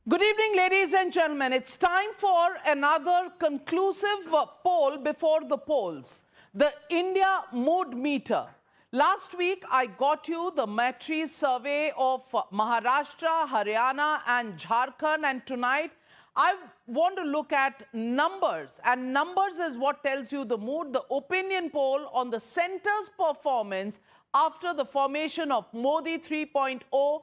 Good evening, ladies and gentlemen. It's time for another conclusive poll before the polls. The India Mood Meter. Last week, I got you the Matri survey of Maharashtra, Haryana and Jharkhand. And tonight, I want to look at numbers. And numbers is what tells you the mood. The opinion poll on the centre's performance after the formation of Modi 3.0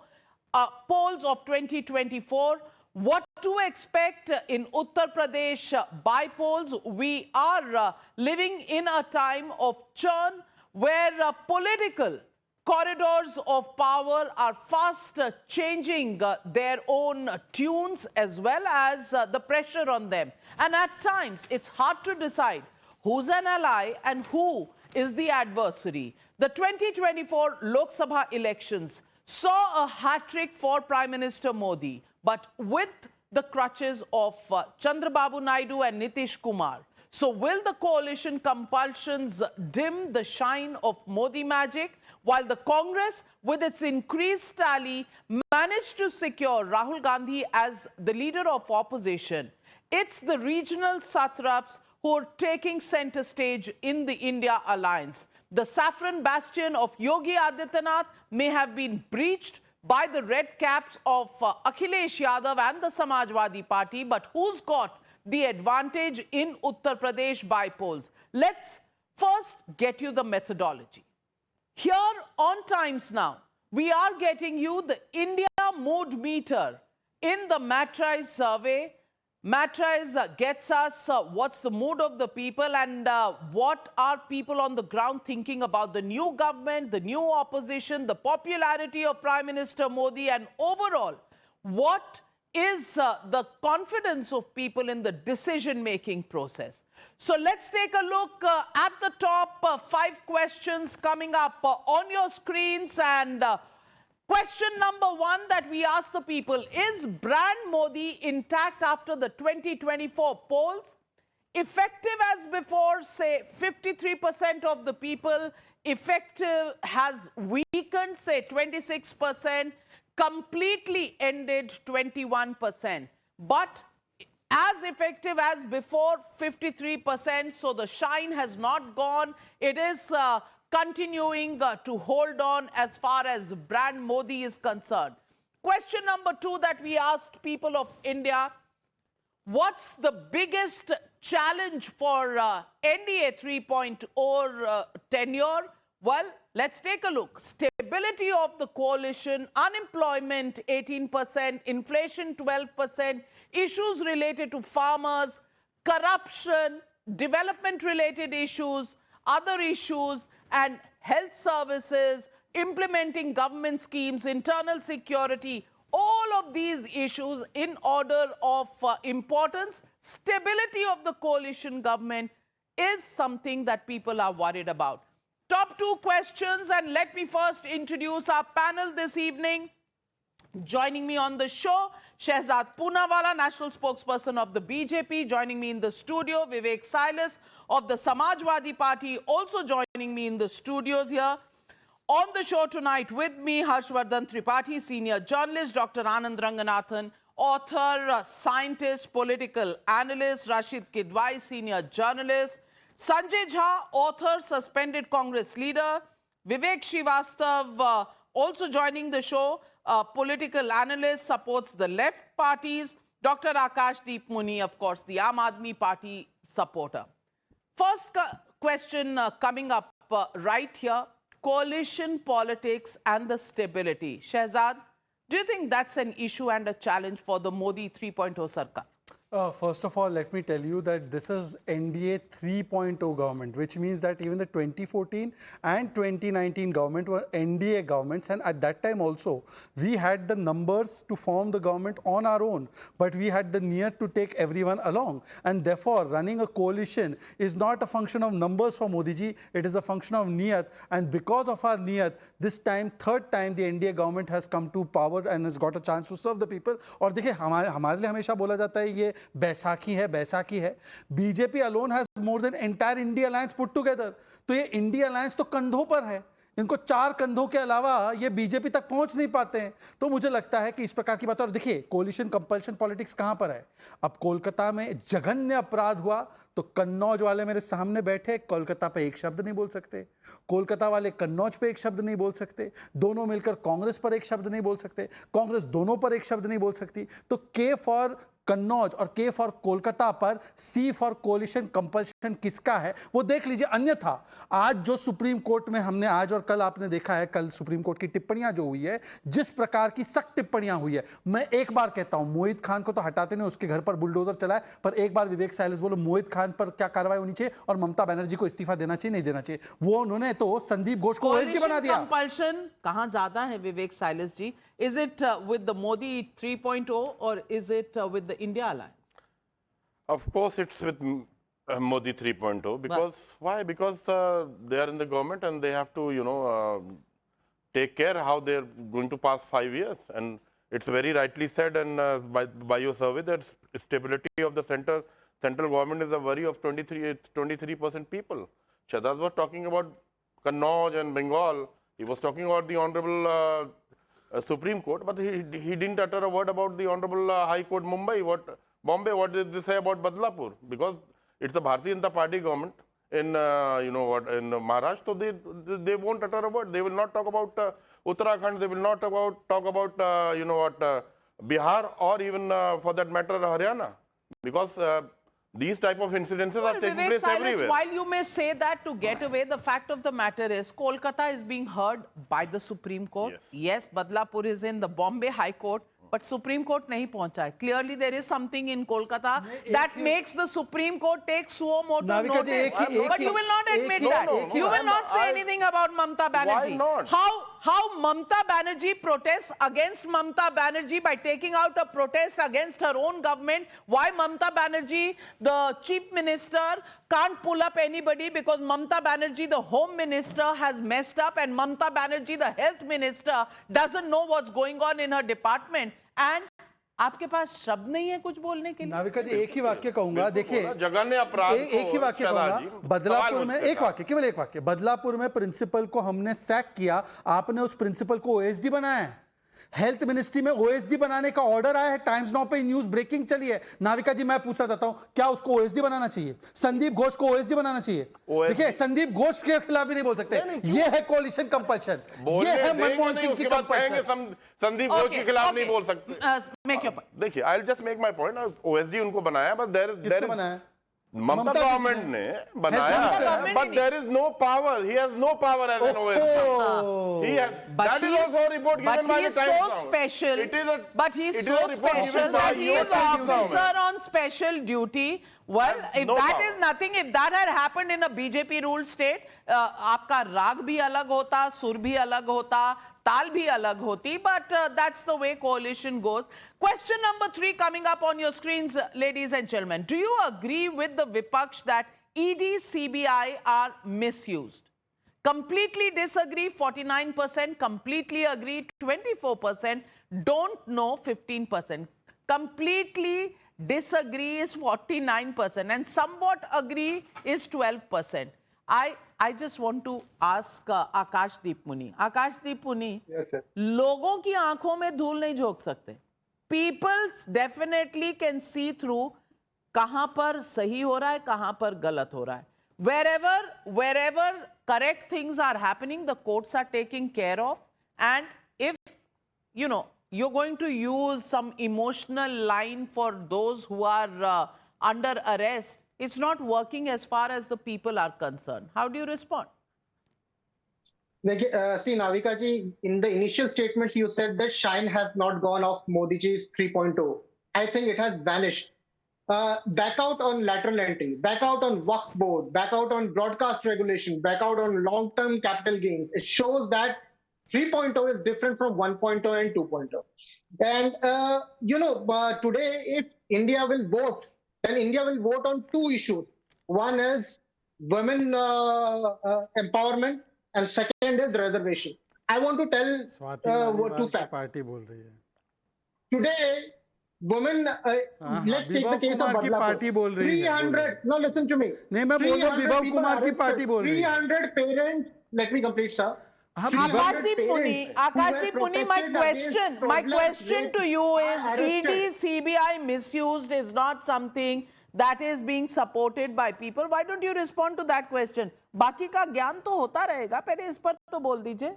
polls of 2024. What to expect in Uttar Pradesh by polls? We are living in a time of churn where political corridors of power are fast changing their own tunes as well as the pressure on them. And at times, it's hard to decide who's an ally and who is the adversary. The 2024 Lok Sabha elections saw a hat-trick for Prime Minister Modi, but with the crutches of Chandrababu Naidu and Nitish Kumar. So will the coalition compulsions dim the shine of Modi magic, while the Congress, with its increased tally, managed to secure Rahul Gandhi as the leader of opposition? It's the regional satraps who are taking center stage in the India alliance. The saffron bastion of Yogi Adityanath may have been breached by the red caps of Akhilesh Yadav and the Samajwadi Party, but who's got the advantage in Uttar Pradesh by polls? Let's first get you the methodology. Here on Times Now, we are getting you the India Mood Meter in the Matri survey. Matri gets us what's the mood of the people and what are people on the ground thinking about the new government, the new opposition, the popularity of Prime Minister Modi, and overall, what is the confidence of people in the decision-making process. So let's take a look at the top 5 questions coming up on your screens. And question number 1 that we ask the people: is brand Modi intact after the 2024 polls? Effective as before, say 53% of the people. Effective has weakened, say 26%. Completely ended, 21%. But as effective as before, 53%. So the shine has not gone. It is continuing to hold on as far as brand Modi is concerned. Question number 2 that we asked people of India: what's the biggest challenge for NDA 3.0 tenure? Well, let's take a look. Stability of the coalition, unemployment 18%, inflation 12%, issues related to farmers, corruption, development-related issues, other issues, and health services, implementing government schemes, internal security, all of these issues in order of importance. Stability of the coalition government is something that people are worried about. Top 2 questions, and let me first introduce our panel this evening. Joining me on the show, Shehzad Poonawalla, national spokesperson of the BJP. Joining me in the studio, Vivek Silas of the Samajwadi Party, also joining me in the studios here. On the show tonight with me, Harshvardhan Tripathi, senior journalist, Dr. Anand Ranganathan, author, scientist, political analyst, Rashid Kidwai, senior journalist, Sanjay Jha, author, suspended Congress leader, Vivek Srivastava, also joining the show, political analyst, supports the left parties, Dr. Akashdeep Muni, of course, the Aam Aadmi Party supporter. First question coming up right here: coalition politics and the stability. Shehzad, do you think that's an issue and a challenge for the Modi 3.0 Sarkar? First of all, let me tell you that this is NDA 3.0 government, which means that even the 2014 and 2019 government were NDA governments. And at that time also, we had the numbers to form the government on our own, but we had the niyat to take everyone along. And therefore, running a coalition is not a function of numbers for Modi ji, it is a function of niyat. And because of our niyat, this time, third time, the NDA government has come to power and has got a chance to serve the people. और देखिए, हमारे लिए हमेशा बोला जाता है ये बैसाखी है. BJP alone has more than entire India alliance put together. तो ये India alliance तो कंधों पर है. इनको 4 कंधों के अलावा ये बीजेपी तक पहुंच नहीं पाते हैं। तो मुझे लगता है कि इस प्रकार की बात, और देखिए कोलिशन कंपल्शन पॉलिटिक्स कहां पर है। अब कोलकाता में जघन्य अपराध हुआ तो कन्नौज वाले मेरे सामने बैठे, कोलकाता पे एक शब्द नहीं बोल सकते, कोलकाता वाले कन्नौज पे एक शब्द नहीं बोल सकते, दोनों मिलकर कांग्रेस पर एक शब्द नहीं बोल सकते, कांग्रेस दोनों पर एक शब्द नहीं बोल सकती। तो के फॉर कन्नौज और के फॉर कोलकाता पर सी फॉर कोलिशन कंपल्शन किसका है वो देख लीजिए। अन्यथा आज जो सुप्रीम कोर्ट में हमने आज और कल आपने देखा है, कल सुप्रीम कोर्ट की टिप्पणियां जो हुई है, जिस प्रकार की सख्त टिप्पणियां हुई है, मैं एक बार कहता हूं मोहित खान को तो हटाते नहीं, उसके घर पर बुलडोजर चलाए, पर एक बार विवेक साइलेंस बोलो मोहित खान पर क्या कार्रवाई होनी चाहिए और ममता बनर्जी को इस्तीफा देना चाहिए नहीं देना चाहिए। वो उन्होंने तो संदीप घोष को ओएसडी बना दिया। कंपल्शन कहां ज्यादा है Vivek Sailas ji? Is it with the Modi 3.0 or is it with the India alliance? Of course, it's with Modi 3.0 because why? Because they are in the government and they have to, take care how they're going to pass 5 years. And it's very rightly said, and by your survey, that stability of the central government is a worry of 23% people. Shahzad was talking about Kannauj and Bengal. He was talking about the honorable Supreme Court, but he didn't utter a word about the honorable High Court Bombay. What did they say about Badlapur? Because it's a Bharatiya Janata Party government in in Maharashtra, so they won't utter a word. They will not talk about Uttarakhand. They will not talk about Bihar or even for that matter Haryana, because these type of incidences are taking place everywhere. While you may say that to get away, the fact of the matter is Kolkata is being heard by the Supreme Court. Yes, Badlapur is in the Bombay High Court, but Supreme Court nahi pahuncha hai. Clearly, there is something in Kolkata that makes the Supreme Court take suo motu notice. But you will not admit that. You will not say anything about Mamata Banerjee. Why not? How Mamata Banerjee protests against Mamata Banerjee by taking out a protest against her own government? Why Mamata Banerjee, the chief minister, can't pull up anybody because Mamata Banerjee, the home minister, has messed up, and Mamata Banerjee, the health minister, doesn't know what's going on in her department. And आपके पास शब्द नहीं है कुछ बोलने के लिए? नाविका जी एक ही वाक्य कहूंगा, देखिए जघन्य अपराध एक ही वाक्य कहूंगा। बदलापुर में एक वाक्य, केवल एक वाक्य, बदलापुर में प्रिंसिपल को हमने सैक किया, आपने उस प्रिंसिपल को ओएसडी बनाया है। हेल्थ मिनिस्ट्री में ओएसडी बनाने का ऑर्डर आया है, टाइम्स नाउ पे न्यूज ब्रेकिंग चली है। नाविका जी मैं पूछना चाहता हूं, क्या उसको ओएसडी बनाना चाहिए? संदीप घोष को ओएसडी बनाना चाहिए? देखिए संदीप घोष के खिलाफ भी नहीं बोल सकते, ये है कोलिशन कंपल्शन, ये है मनमोहन सिंह की कंपल्शन। संदीप घोष के खिलाफ नहीं बोल सकते। देखिए I will just make my point, OSD उनको बनाया, बट देयर बनाया ममता गवर्नमेंट ने बनाया, but there is no power. He has no power as an OSD. That is also a report given by the Times. But he is so special. But he is so special that he is officer on special duty. Well, if that is nothing, if that had happened in a BJP ruled state, आपका राग भी अलग होता, सुर भी अलग होता, ताल भी अलग होती, but that's the way coalition goes. Question number 3 coming up on your screens, ladies and gentlemen. Do you agree with the Vipaksh that ED, CBI are misused? Completely disagree, 49%. Completely agree, 24%. Don't know, 15%. Completely disagree is 49%. And somewhat agree is 12%. I just want to ask Akashdeep Muni. Akashdeep Muni, yes, sir. लोगों की आंखों में धूल नहीं झोंक सकते. People definitely can see through कहां पर सही हो रहा है, कहां पर गलत हो रहा है. Wherever correct things are happening, the courts are taking care of. And if, you're going to use some emotional line for those who are under arrest, it's not working as far as the people are concerned. How do you respond? See, Navika ji, in the initial statements, you said that shine has not gone off Modi ji's 3.0. I think it has vanished. Back out on lateral entry, back out on Waqf board, back out on broadcast regulation, back out on long-term capital gains. It shows that 3.0 is different from 1.0 and 2.0. And, today, if India will vote, then India will vote on 2 issues. One is women empowerment, and second is reservation. I want to tell 2 facts. Today, women, let's take the case of Badlapur. 300, no, listen to me. 300 parents, let me complete, sir. Akashdeep Puni, my question to you is, ED CBI misused is not something that is being supported by people. Why don't you respond to that question? बाकी का ज्ञान तो होता रहेगा, पहले इस पर तो बोल दीजिए.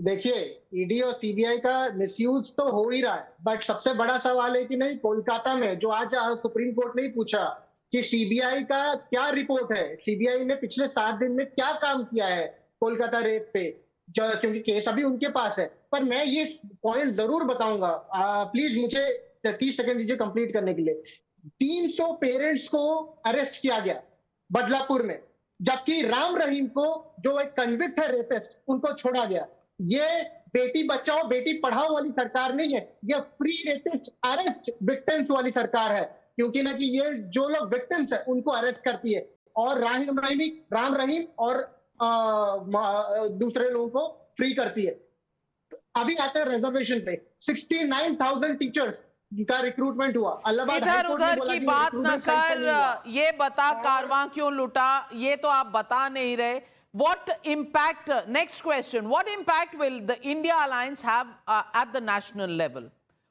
देखिए, ईडी और सीबीआई का मिसयूज तो हो ही रहा है, बट सबसे बड़ा सवाल है कि नहीं, कोलकाता में जो आज सुप्रीम कोर्ट ने ही पूछा कि सीबीआई का क्या रिपोर्ट है, सीबीआई ने पिछले 7 दिन में क्या काम किया है कोलकाता रेप पे, क्योंकि केस अभी उनके पास है. पर मैं ये पॉइंट जरूर बताऊंगा, प्लीज मुझे 30 सेकंड दीजिए कंप्लीट करने के लिए. 300 पेरेंट्स को अरेस्ट किया गया बदलापुर में, जबकि राम रहीम को, जो एक कन्विक्ट है रेपिस्ट, उनको छोड़ा गया. ये बेटी बचाओ बेटी पढ़ाओ वाली सरकार नहीं है, ये फ्री रेपिस्ट अरेस्ट विक्टिम्स वाली सरकार है, क्योंकि ना कि ये जो लोग विक्टिम्स है उनको अरेस्ट करती है और राम रहीम और दूसरे लोगों को फ्री करती है. अभी आते हैं रिजर्वेशन पे. 69,000 टीचर्स का रिक्रूटमेंट हुआ. इधर उधर की बात न कर, ये बता कारवां क्यों लुटा, ये तो आप बता नहीं रहे. What impact, next question, what impact will the India alliance have at the national level?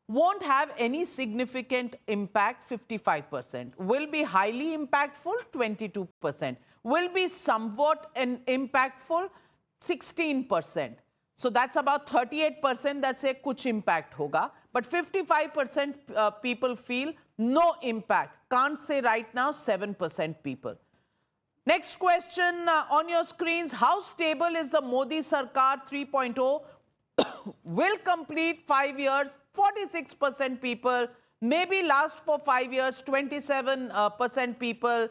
Won't have any significant impact, 55%. Will be highly impactful, 22%. Will be somewhat impactful, 16%. So that's about 38% that say kuch impact hoga. But 55% people feel no impact. Can't say right now, 7% people. Next question on your screens. How stable is the Modi Sarkar 3.0? Will complete 5 years, 46% people. Maybe last for 5 years, 27% people.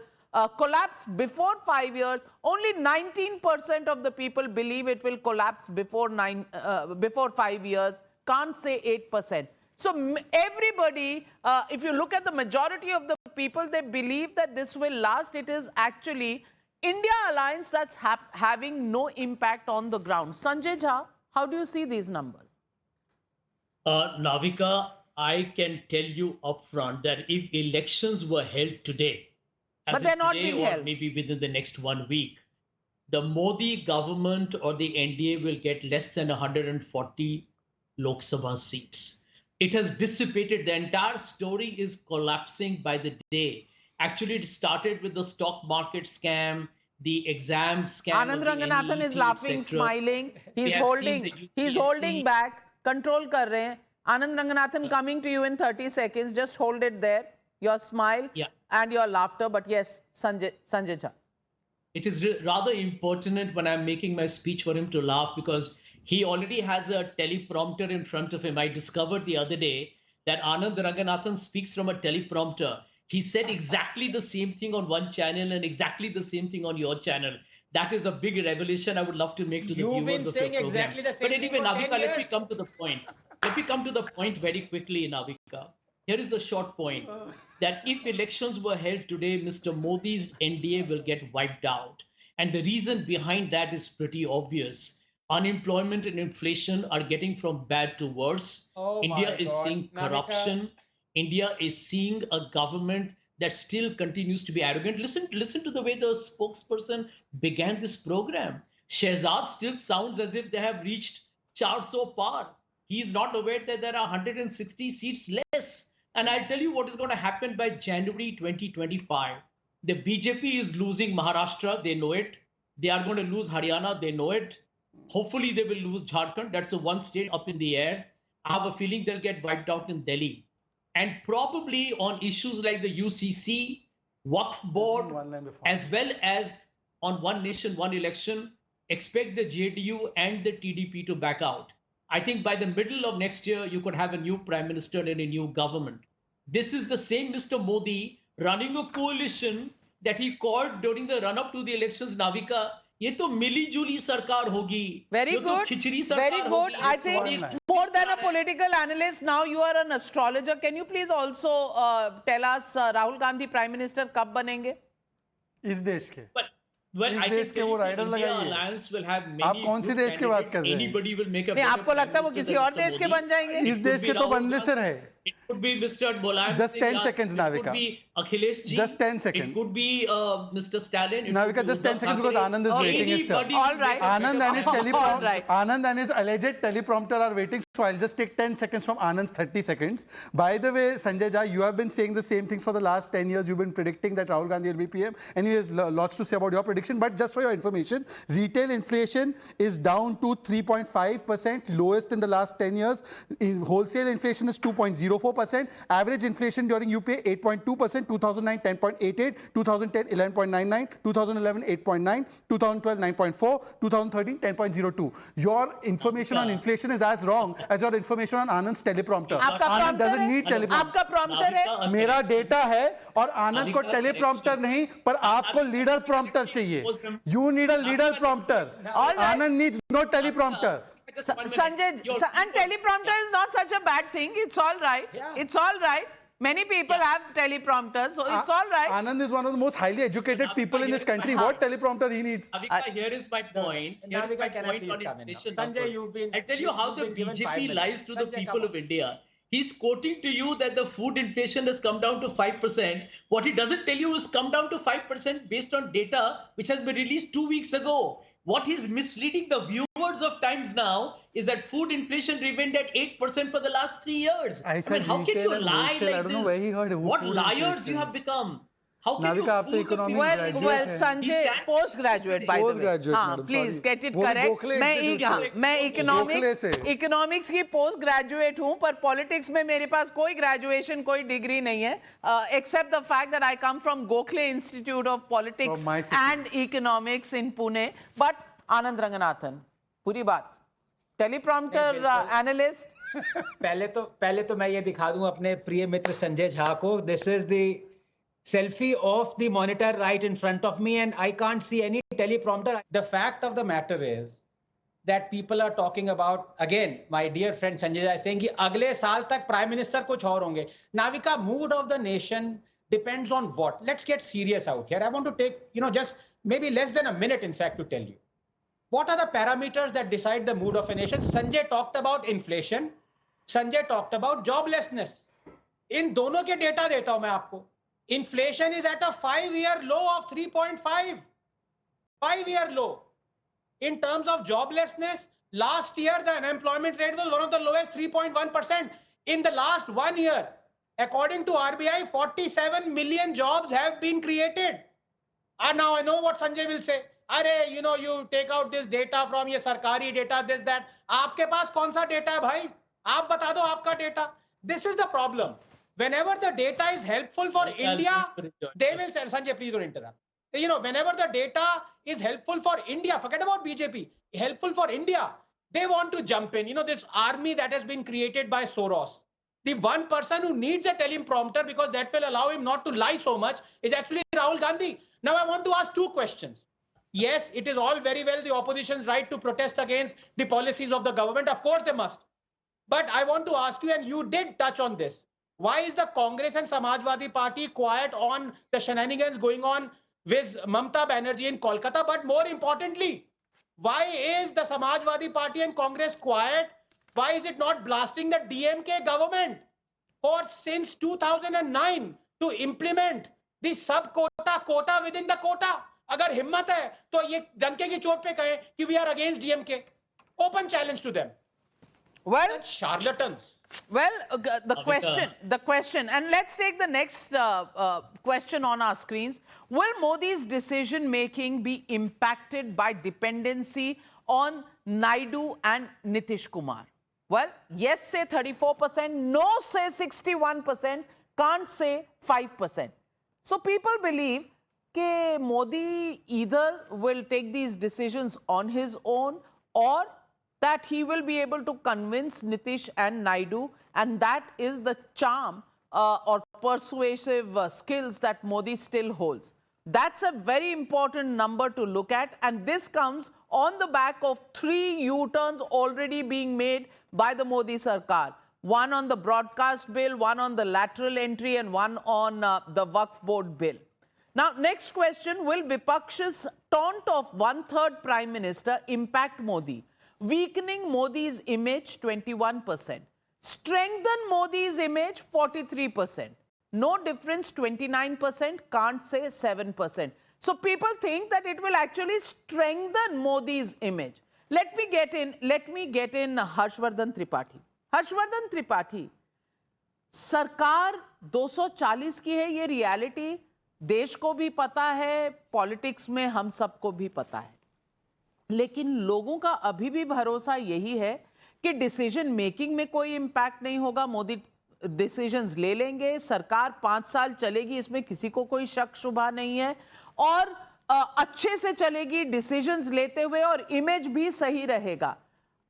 Collapse before 5 years. Only 19% of the people believe it will collapse before 5 years. Can't say 8%. So everybody, if you look at the majority of the people, they believe that this will last. It is actually India alliance that's having no impact on the ground. Sanjay Jha, how do you see these numbers? Navika, I can tell you upfront that if elections were held today, but they're not being held, or maybe within the next 1 week, the Modi government or the NDA will get less than 140 Lok Sabha seats. It has dissipated. The entire story is collapsing by the day. Actually, it started with the stock market scam, the exam scam. Anand Ranganathan is laughing, smiling. He's holding back. Control kar rahe hain. Anand Ranganathan coming to you in 30 seconds. Just hold it there. Your smile and your laughter. But yes, Sanjay Jha. It is rather impertinent when I'm making my speech for him to laugh, because he already has a teleprompter in front of him. I discovered the other day that Anand Ranganathan speaks from a teleprompter. He said exactly the same thing on one channel and exactly the same thing on your channel. That is a big revelation I would love to make to the viewers of your program. You've been saying exactly the same thing. But anyway, Navika, let me come to the point. Let me come to the point very quickly, Navika. Here is the short point, that if elections were held today, Mr. Modi's NDA will get wiped out. And the reason behind that is pretty obvious. Unemployment and inflation are getting from bad to worse. India is seeing corruption. India is seeing a government that still continues to be arrogant. Listen to the way the spokesperson began this program. Shehzad still sounds as if they have reached 400 par. He is not aware that there are 160 seats less. And I'll tell you what is going to happen by January 2025. The BJP is losing Maharashtra. They know it. They are going to lose Haryana. They know it. Hopefully, they will lose Jharkhand. That's the one state up in the air. I have a feeling they'll get wiped out in Delhi. And probably on issues like the UCC, Waqf Board, as well as on One Nation, One Election, expect the JDU and the TDP to back out. I think by the middle of next year, you could have a new prime minister and a new government. This is the same Mr. Modi running a coalition that he called during the run-up to the elections, Navika. ये तो मिली-जुली सरकार होगी. Very good. Very good. I think more than a political analyst, now you are an astrologer. Can you please also tell us Rahul Gandhi Prime Minister कब बनेंगे? इस देश के. Well, I think the India alliance will have many. आप कौन सी देश की बात कर रहे हैं? Anybody will make a. नहीं, आपको लगता है वो किसी और देश के बन जाएंगे? इस देश के तो बनने से रहे. It could be Mr. Mulayam Just Singh 10 Yadav, seconds, it Navika. could be Akhilesh Ji. Just 10 seconds. It could be Mr. Stalin. It Navika, could be just 10 Uddhav seconds because Thackeray, Anand is or waiting his turn. anybody All will right. make a Anand and his All teleprompter, right. Anand and his alleged teleprompter are waiting. So I'll just take 10 seconds from Anand's 30 seconds. By the way, Sanjay Jha, you have been saying the same things for the last 10 years. You've been predicting that Rahul Gandhi will be PM. And he has lots to say about your prediction. But just for your information, retail inflation is down to 3.5%, lowest in the last 10 years. In wholesale inflation is 2.04%. Average inflation during UPA 8.2%, 2009 10.88, 2010 11.99, 2011 8.9, 2012 9.4, 2013 10.02. Your information on inflation is as wrong as your information on Anand's teleprompter. आपका Anand prompter doesn't है? need teleprompter. आपका prompter है? मेरा data है और आनंद को Navika, teleprompter नहीं पर आपको लीडर प्रॉम्प्टर चाहिए. You need a leader prompter. All right. Anand needs no teleprompter. Just 1 minute. Sanjay, and teleprompter is not such a bad thing. It's all right. Yeah. It's all right. Many people have teleprompters, so it's all right. Anand is one of the most highly educated people in this country. What teleprompter he needs? Navika, here is my point. Here is my Navika, can I point please on come in now? inflation Sanjay, numbers. you've been- I tell you how you've the been given 5 BJP minutes. lies to the Sanjay, people come of on. India. He's quoting to you that the food inflation has come down to 5%. What he doesn't tell you is come down to 5% based on data which has been released 2 weeks ago. What he's misleading the viewers of Times Now is that food inflation remained at 8% for the last 3 years. I said how can retail you and lie wholesale. like I don't know this? where he heard What food liars inflation. you have become? How can Navika, you आप तो fool the economics people? graduate Well, है. Sanjay, stand- postgraduate by the way. Postgraduate, हाँ, madam, please sorry. get it वो correct. Gokhale मैं institute से। मैं गोखले से। Economics की पोस्ट ग्रेजुएट हूँ पर पॉलिटिक्स में मेरे पास कोई ग्रेजुएशन कोई डिग्री नहीं है except the fact that I come from Gokhale institute of politics From my city. And economics in Pune but Anand Ranganathan पूरी बात टेलीप्रॉम्प्टर एनालिस्ट पहले तो मैं ये दिखा दूं अपने प्रिय मित्र संजय झा को. This is the selfie of the monitor right in front of me and I can't see any teleprompter. The fact of the matter is that people are talking about, again, my dear friend Sanjay Jha is saying कि अगले साल तक prime minister कुछ और होंगे. Navika, mood of the nation depends on what? Let's get serious out here. I want to take, just maybe less than a minute, in fact, to tell you. What are the parameters that decide the mood of a nation? Sanjay talked about inflation. Sanjay talked about joblessness. इन दोनों के data देता हूं मैं आपको. Inflation is at a 5-year low of 3.5. 5-year low. In terms of joblessness, last year the unemployment rate was one of the lowest, 3.1%. In the last 1 year, according to RBI, 47 million jobs have been created. And now I know what Sanjay will say. Arey, you take out this data from your sarkari data, this, that. आपके पास कौन सा data है भाई? आप बता दो आपका data. This is the problem. Whenever the data is helpful for India, they will say, Sanjay, please don't interrupt. Whenever the data is helpful for India, forget about BJP, helpful for India, they want to jump in. This army that has been created by Soros. The one person who needs a teleprompter because that will allow him not to lie so much is actually Rahul Gandhi. Now I want to ask 2 questions. Yes, it is all very well the opposition's right to protest against the policies of the government. Of course they must. But I want to ask you, and you did touch on this. Why is the Congress and Samajwadi Party quiet on the shenanigans going on with Mamata Banerjee in Kolkata? But more importantly, why is the Samajwadi Party and Congress quiet? Why is it not blasting the DMK government for since 2009 to implement the quota within the quota? अगर हिम्मत है तो ये डंके की चोट पे कहें कि we are against DMK. Open challenge to them. well Such charlatans. Well, the question, and let's take the next question on our screens. Will Modi's decision making be impacted by dependency on Naidu and Nitish Kumar? Well, yes, say 34%, no, say 61%, can't say 5%. So people believe that Modi either will take these decisions on his own or that he will be able to convince Nitish and Naidu, and that is the charm or persuasive skills that Modi still holds. That's a very important number to look at, and this comes on the back of 3 U-turns already being made by the Modi Sarkar. One on the broadcast bill, one on the lateral entry, and one on the Waqf board bill. Now, next question, will Vipaksha's taunt of 1/3 Prime Minister impact Modi? Weakening Modi's image, 21%. Strengthen Modi's image, 43%. No difference, 29%, can't say 7%. So people think that it will actually strengthen Modi's image. Let me get in Harshvardhan Tripathi. Harshvardhan Tripathi, सरकार 240 की है, ये reality देश को भी पता है, politics में हम सबको भी पता है, लेकिन लोगों का अभी भी भरोसा यही है कि डिसीजन मेकिंग में कोई इंपैक्ट नहीं होगा, मोदी डिसीजंस ले लेंगे, सरकार 5 साल चलेगी, इसमें किसी को कोई शक शुबा नहीं है, और अच्छे से चलेगी डिसीजंस लेते हुए, और इमेज भी सही रहेगा।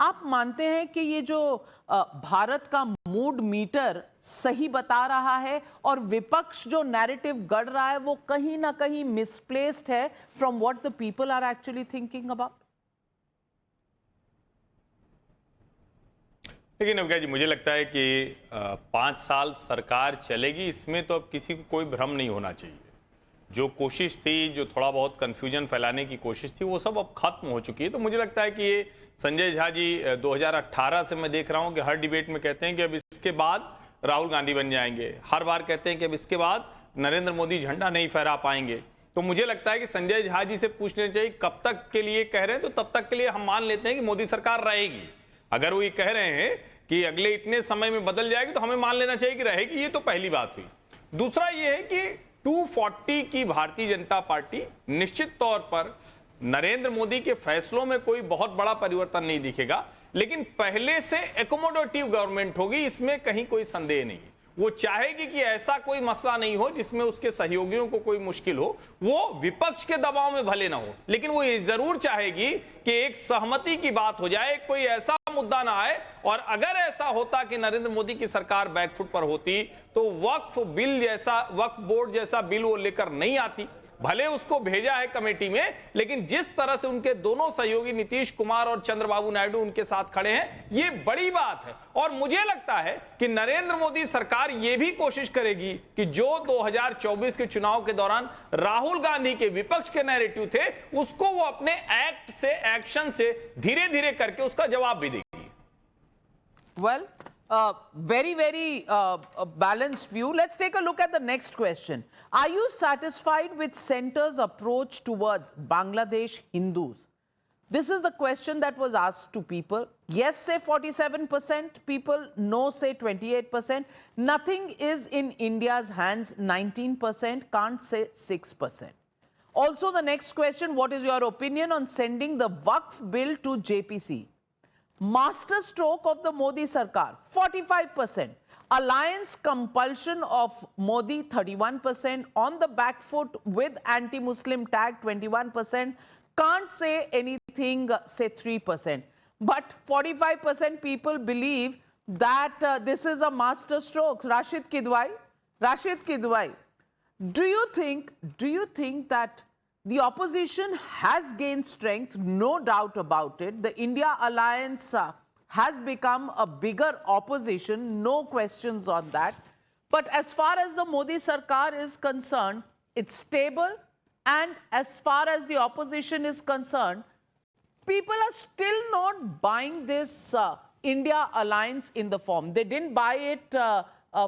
आप मानते हैं कि ये जो भारत का मूड मीटर सही बता रहा है और विपक्ष जो नैरेटिव गढ़ रहा है वो कहीं ना कहीं मिसप्लेस्ड है from what the people are actually thinking about? लेकिन नविका जी, मुझे लगता है कि 5 साल सरकार चलेगी, इसमें तो अब किसी को कोई भ्रम नहीं होना चाहिए। जो कोशिश थी, जो थोड़ा बहुत कंफ्यूजन फैलाने की कोशिश थी, वो सब अब खत्म हो चुकी है। तो मुझे लगता है कि ये संजय झा जी 2018 से मैं देख रहा हूं कि हर डिबेट में कहते हैं कि अब इसके बाद राहुल गांधी बन जाएंगे, हर बार कहते हैं कि अब इसके बाद नरेंद्र मोदी झंडा नहीं फहरा पाएंगे। तो मुझे लगता है कि संजय झा जी से पूछना चाहिए कब तक के लिए कह रहे हैं, तो तब तक के लिए हम मान लेते हैं कि मोदी सरकार रहेगी। अगर वो ये कह रहे हैं कि अगले इतने समय में बदल जाएगी, तो हमें मान लेना चाहिए कि रहेगी। ये तो पहली बात हुई। दूसरा ये है कि 240 की भारतीय जनता पार्टी, निश्चित तौर पर नरेंद्र मोदी के फैसलों में कोई बहुत बड़ा परिवर्तन नहीं दिखेगा, लेकिन पहले से एकोमोडेटिव गवर्नमेंट होगी, इसमें कहीं कोई संदेह नहीं। वो चाहेगी कि ऐसा कोई मसला नहीं हो जिसमें उसके सहयोगियों को कोई मुश्किल हो, वो विपक्ष के दबाव में भले ना हो, लेकिन वो ये जरूर चाहेगी कि एक सहमति की बात हो जाए, कोई ऐसा मुद्दा ना आए। और अगर ऐसा होता कि नरेंद्र मोदी की सरकार बैकफुट पर होती, तो वक्फ बिल जैसा, वक्फ बोर्ड जैसा बिल वो लेकर नहीं आती। भले उसको भेजा है कमेटी में, लेकिन जिस तरह से उनके दोनों सहयोगी नीतीश कुमार और चंद्रबाबू नायडू उनके साथ खड़े हैं, ये बड़ी बात है। और मुझे लगता है कि नरेंद्र मोदी सरकार ये भी कोशिश करेगी कि जो 2024 के चुनाव के दौरान राहुल गांधी के विपक्ष के नैरेटिव थे, उसको वो अपने एक्ट से, एक्शन से धीरे धीरे करके उसका जवाब भी देगी। Well, very balanced view. Let's take a look at the next question. Are you satisfied with centre's approach towards Bangladesh Hindus? This is the question that was asked to people. Yes, say 47% people, no, say 28%. Nothing is in India's hands, 19%, can't say 6%. Also, the next question, what is your opinion on sending the Waqf bill to JPC? Master stroke of the Modi Sarkar, 45%. Alliance compulsion of Modi, 31%. On the back foot with anti-Muslim tag, 21%. Can't say anything, say 3%. But 45% people believe that this is a master stroke. Rashid Kidwai, do you think that the opposition has gained strength? No doubt about it. The India alliance has become a bigger opposition, no questions on that. But as far as the Modi Sarkar is concerned, it's stable. And as far as the opposition is concerned, people are still not buying this India alliance in the form. They didn't buy it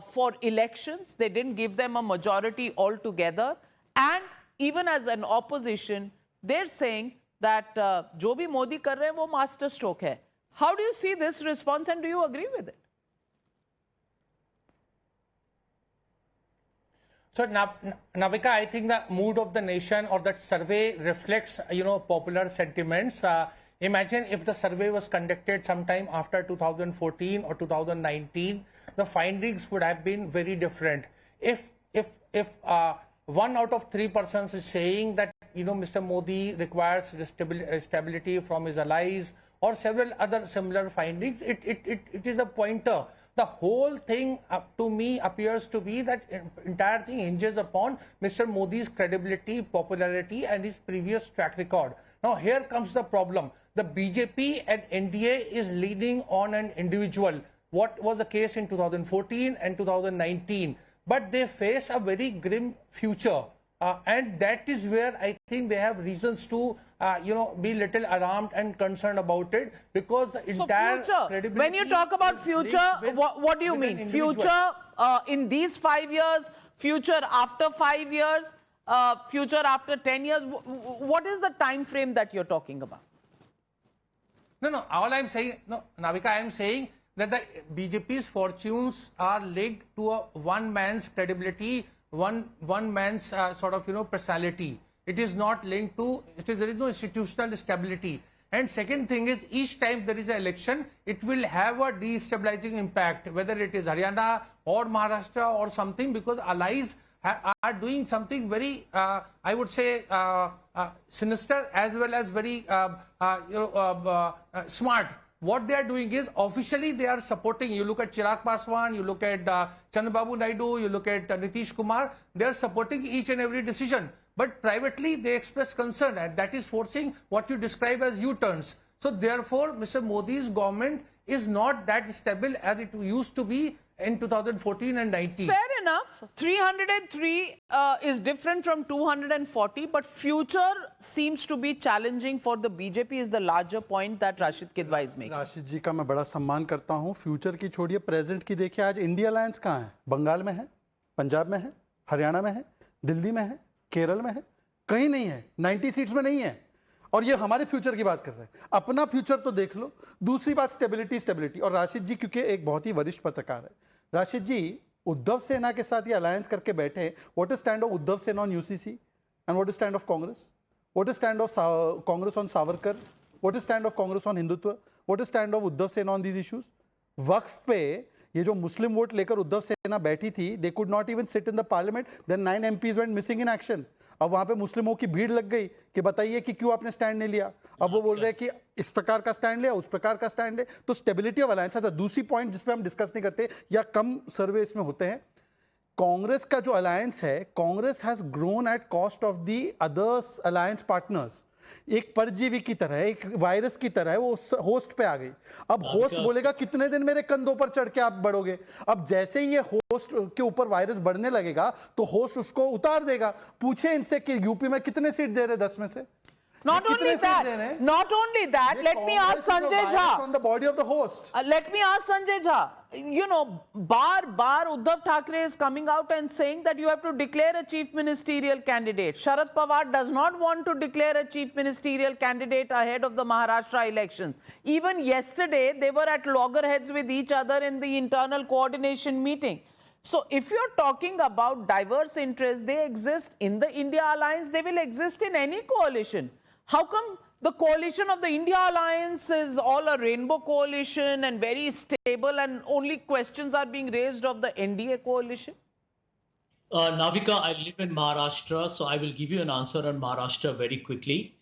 for elections. They didn't give them a majority altogether. And even as an opposition, they're saying that जो भी मोदी कर रहे हैं वो master stroke है. How do you see this response and do you agree with it? So, Navika, I think the mood of the nation or that survey reflects, popular sentiments. Imagine if the survey was conducted sometime after 2014 or 2019, the findings would have been very different. If 1 out of 3 persons is saying that, Mr. Modi requires stability from his allies or several other similar findings, it is a pointer. The whole thing to me appears to be that entire thing hinges upon Mr. Modi's credibility, popularity and his previous track record. Now here comes the problem. The BJP and NDA is leaning on an individual. What was the case in 2014 and 2019? But they face a very grim future. And that is where I think they have reasons to, be little alarmed and concerned about it, because the So entire future, credibility when you talk about is future, linked with- what do you with an mean? individual. Future in these 5 years, future after 5 years, future after 10 years? What is the time frame that you're talking about? No, all I'm saying, Navika, I'm saying that the BJP's fortunes are linked to a one man's credibility, one man's personality. It is not linked to, there is no institutional stability. And second thing is, each time there is an election, it will have a destabilizing impact, whether it is Haryana or Maharashtra or something, because allies are doing something very, I would say, sinister as well as very smart. What they are doing is, officially they are supporting, you look at Chirag Paswan, you look at Chandrababu Naidu, you look at Nitish Kumar, they are supporting each and every decision. But privately they express concern, and that is forcing what you describe as U-turns. So therefore, Mr. Modi's government is not that stable as it used to be in 2014 and 19. Fair enough. 303 is different from 240, but future seems to be challenging for the BJP is the larger point that Rashid Kidwai is making. Rashid जी का मैं बड़ा सम्मान करता हूं. Future की छोड़िए, present की देखिए. आज इंडिया अलायंस कहाँ है? बंगाल में है, पंजाब में है, हरियाणा में है, दिल्ली में है, केरल में है, कहीं नहीं है. 90 सीट्स में नहीं है. और ये हमारे फ्यूचर की बात कर रहे हैं. अपना फ्यूचर तो देख लो. दूसरी बात स्टेबिलिटी. और राशिद जी क्योंकि एक बहुत ही वरिष्ठ पत्रकार है, राशिद जी उद्धव सेना के साथ ये अलायंस करके बैठे. What is stand of Uddhav Sena on UCC and what is stand of Congress? What is stand of Congress on Savarkar? What is stand of Congress on Hindutva? What is stand of Uddhav Sena on these issues? वक्फ पे ये जो मुस्लिम वोट लेकर उद्धव सेना बैठी थी, they could not even sit in the parliament. Then 9 MPs went missing in action. अब वहां पे मुस्लिमों की भीड़ लग गई कि बताइए कि क्यों आपने स्टैंड नहीं लिया. अब वो बोल रहे हैं कि इस प्रकार का स्टैंड लिया, उस प्रकार का स्टैंड ले. तो स्टेबिलिटी ऑफ अलायंस. था दूसरी पॉइंट जिस पे हम डिस्कस नहीं करते या कम सर्वे इसमें होते हैं, कांग्रेस का जो अलायंस है, Congress has grown at cost of the others alliance partners. एक परजीवी की तरह, एक वायरस की तरह है, वो होस्ट पे आ गई. अब होस्ट बोलेगा कितने दिन मेरे कंधों पर चढ़ के आप बढ़ोगे. अब जैसे ही ये होस्ट के ऊपर वायरस बढ़ने लगेगा तो होस्ट उसको उतार देगा. पूछे इनसे कि यूपी में कितने सीट दे रहे 10 में से? Not only that, let me ask Sanjay Jha. On the body of the host. Let me ask Sanjay Jha. You know, bar Uddhav Thackeray is coming out and saying that you have to declare a chief ministerial candidate. Sharad Pawar does not want to declare a chief ministerial candidate ahead of the Maharashtra elections. Even yesterday, they were at loggerheads with each other in the internal coordination meeting. So if you're talking about diverse interests, they exist in the India Alliance, they will exist in any coalition. How come the coalition of the India Alliance is all a rainbow coalition and very stable, and only questions are being raised of the NDA coalition? Navika, I live in Maharashtra, so I will give you an answer on Maharashtra very quickly.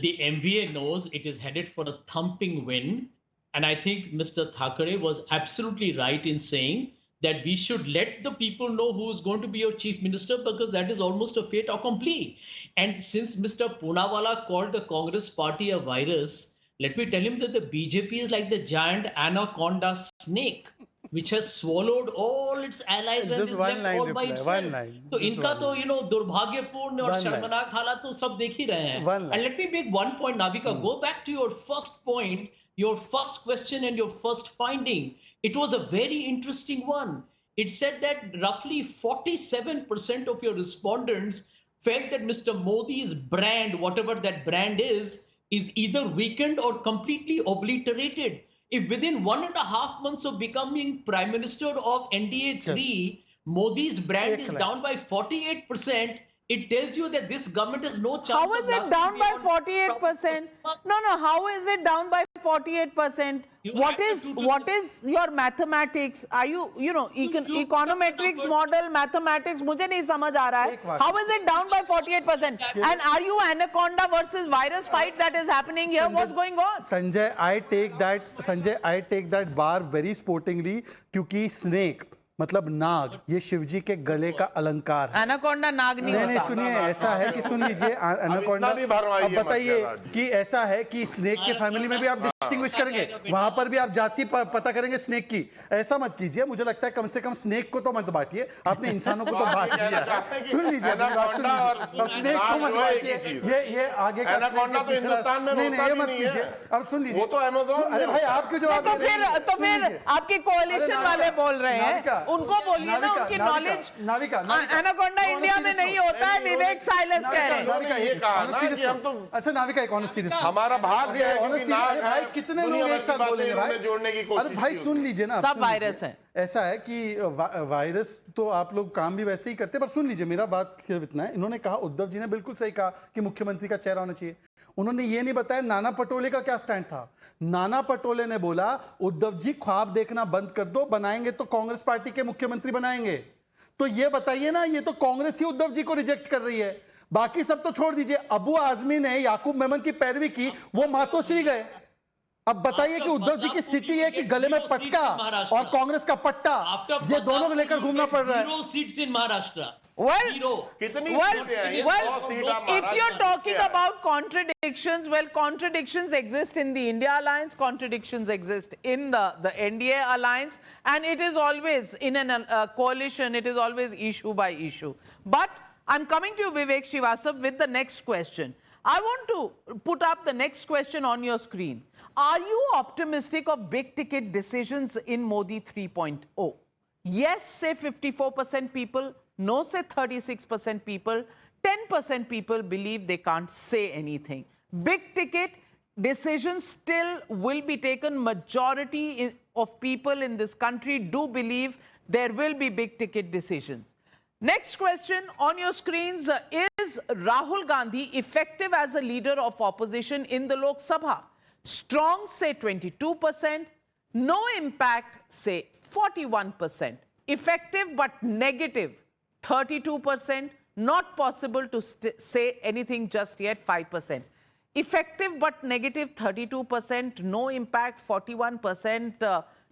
The MVA knows it is headed for a thumping win. And I think Mr. Thackeray was absolutely right in saying that we should let the people know who is going to be your chief minister, because that is almost a fait accompli. And since Mr. Poonawalla called the Congress party a virus, let me tell him that the BJP is like the giant anaconda snake, which has swallowed all its allies and is left all by itself. So इनका तो दुर्भाग्यपूर्ण और शर्मनाक हालात तो सब देख ही रहे हैं. And let me make one point, Navika. Go back to your first point, your first question and your first finding. It was a very interesting one. It said that roughly 47% of your respondents felt that Mr. Modi's brand, whatever that brand is either weakened or completely obliterated. If within 1.5 months of becoming Prime Minister of NDA 3, Modi's brand is down by 48%, it tells you that this government has no chance. How is it down by 48%? No. How is it down by 48%? What is your mathematics? Are you econometrics model mathematics? मुझे नहीं समझ आ रहा है. How is it down by 48%? And are you anaconda versus virus fight that is happening here? What's going on? Sanjay, I take that bar very sportingly, क्योंकि snake मतलब नाग, ये शिव जी के गले का अलंकार है। एनाकोंडा नाग नहीं नहीं होता। सुनिए, ऐसा है कि सुन लीजिए एनाकोंडा। भी भरवाइए अब बताइए कि ऐसा है कि स्नेक के फैमिली में भी आप डिस्टिंग्विश करेंगे, वहां पर भी आप जाति पता करेंगे स्नेक की। ऐसा मत कीजिए, मुझे लगता है कम से कम स्नेक को तो मत बांटिए, आपने इंसानों को तो बांट दिया। सुन लीजिए, अब स्नेक को मत बांटिए, ये आगे का एनाकोंडा तो हिंदुस्तान में नहीं होता ये भी मत नहीं है। कीजिए। अब सुन लीजिए, वो तो अमेज़न अरे भाई आप क्यों जवाब तो दे रहे हैं? फिर सुन लीजिए। आपके कोalition अरे वाले बोल रहे हैं, नाविका, उनको बोलिए ना, उनकी नॉलेज। एनाकोंडा इंडिया में नहीं होता है, विवेक साइलेंस कह रहे हैं। नाविका, ये कहा ना कि हम तो अच्छा नाविका, एक ऑनेस्ट सीरियस, हमारा भाग्य है ऑनेस्ट सीरियस। अरे भाई कितने लोग एक साथ बोलेंगे भाई? जोड़ने की कोशिश अरे भाई सुन लीजिए ना, सब सुन लीजिए। वायरस है। ऐसा है कि वायरस तो आप लोग काम भी वैसे ही करते हैं, पर सुन लीजिए, मेरा बात सिर्फ इतना है। इन्होंने कहा, उद्धव जी ने बिल्कुल सही कहा कि मुख्यमंत्री का चेहरा होना चाहिए। उन्होंने ये नहीं बताया नाना पटोले का क्या स्टैंड था। नाना पटोले ने बोला उद्धव जी ख्वाब देखना बंद कर दो, बनाएंगे तो कांग्रेस पार्टी के मुख्यमंत्री बनाएंगे। तो ये बताइए ना, ये तो कांग्रेस ही उद्धव जी को रिजेक्ट कर रही है, बाकी सब तो छोड़ दीजिए। अबू आजमी ने याकूब मेमन की पैरवी की, वो मातोश्री गए। अब बताइए कि उद्धव जी की स्थिति है कि गले में पटका और कांग्रेस का पट्टा, ये दोनों को लेकर घूमना पड़ रहा है। 0 seats in Maharashtra. कितनी Well, सीटें हैं? ये well, 100 सीट आप if you're महाराष्ट्र में talking क्या है? about contradictions, well, contradictions exist in the India alliance, contradictions exist in the NDA alliance, and it is always in a coalition, it is always issue by issue. But I'm coming to you, Vivek Srivastava, with the next question. I want to put up the next question on your screen. Are you optimistic of big ticket decisions in Modi 3.0? Yes, say 54% people. No, say 36% people. 10% people believe they can't say anything. Big ticket decisions still will be taken. Majority of people in this country do believe there will be big ticket decisions. Next question on your screens is Rahul Gandhi effective as a leader of opposition in the Lok Sabha? Strong, say 22%. No impact, say 41%. Effective but negative, 32%. Not possible to say anything just yet, 5%. Effective but negative, 32%. No impact, 41%.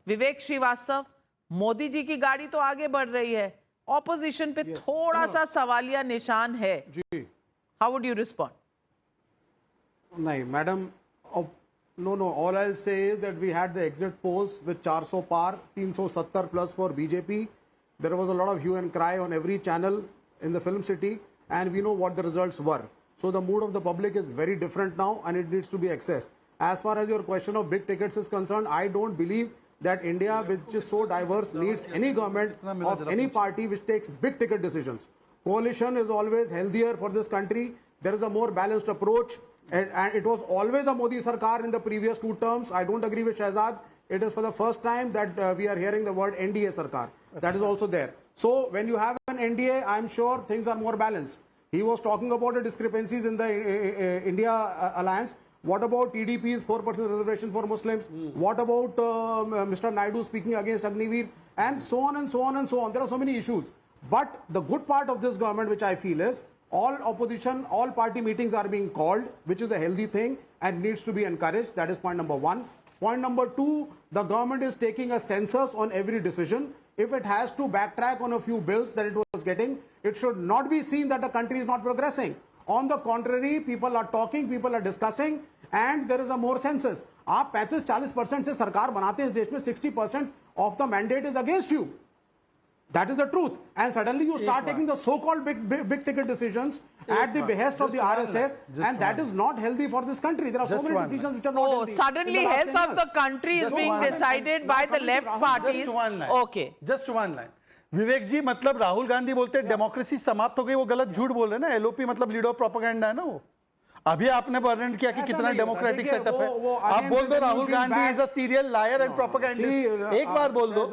Vivek Srivastava, Modi ji की गाड़ी तो आगे बढ़ रही है, opposition पे थोड़ा सा सवालिया निशान है जी। How would you respond? नहीं madam, no, all I'll say is that we had the exit polls with 400 par, 370 plus for BJP. There was a lot of hue and cry on every channel in the film city, and we know what the results were. So the mood of the public is very different now, and it needs to be accessed. As far as your question of big tickets is concerned, I don't believe that India, which is so diverse, needs any government of any party which takes big ticket decisions. Coalition is always healthier for this country. There is a more balanced approach, and it was always a Modi Sarkar in the previous 2 terms. I don't agree with Shahzad. It is for the first time that we are hearing the word NDA Sarkar. That is also there. So when you have an NDA, I'm sure things are more balanced. He was talking about the discrepancies in the India alliance. What about TDP's 4% reservation for Muslims? What about Mr. Naidu speaking against Agniveer? And so on and so on and so on. There are so many issues. But the good part of this government, which I feel is, all opposition, all party meetings are being called, which is a healthy thing and needs to be encouraged. That is point number 1. Point number 2, the government is taking a census on every decision. If it has to backtrack on a few bills that it was getting, it should not be seen that the country is not progressing. On the contrary, people are talking, people are discussing, and there is a more census. आप 35-40% से सरकार बनाते हैं इस देश में, 60% of the mandate is against you. That is the truth. And suddenly you start taking the so-called big ticket decisions at the behest of the RSS, and that is not healthy for this country. There are so many decisions which are not healthy. Suddenly health of the country is being decided by the left parties. Okay. Just one line. विवेक जी, मतलब राहुल गांधी बोलते हैं democracy समाप्त हो गई, वो गलत झूठ बोल रहे हैं ना। एलओपी मतलब लीडर ऑफ प्रोपेगेंडा है ना वो। अभी आपने वर्णन किया कि कितना डेमोक्रेटिक सेटअप है। आप बोल दो Rahul Gandhi is a serial lawyer and propagandist, एक बार बोल दो।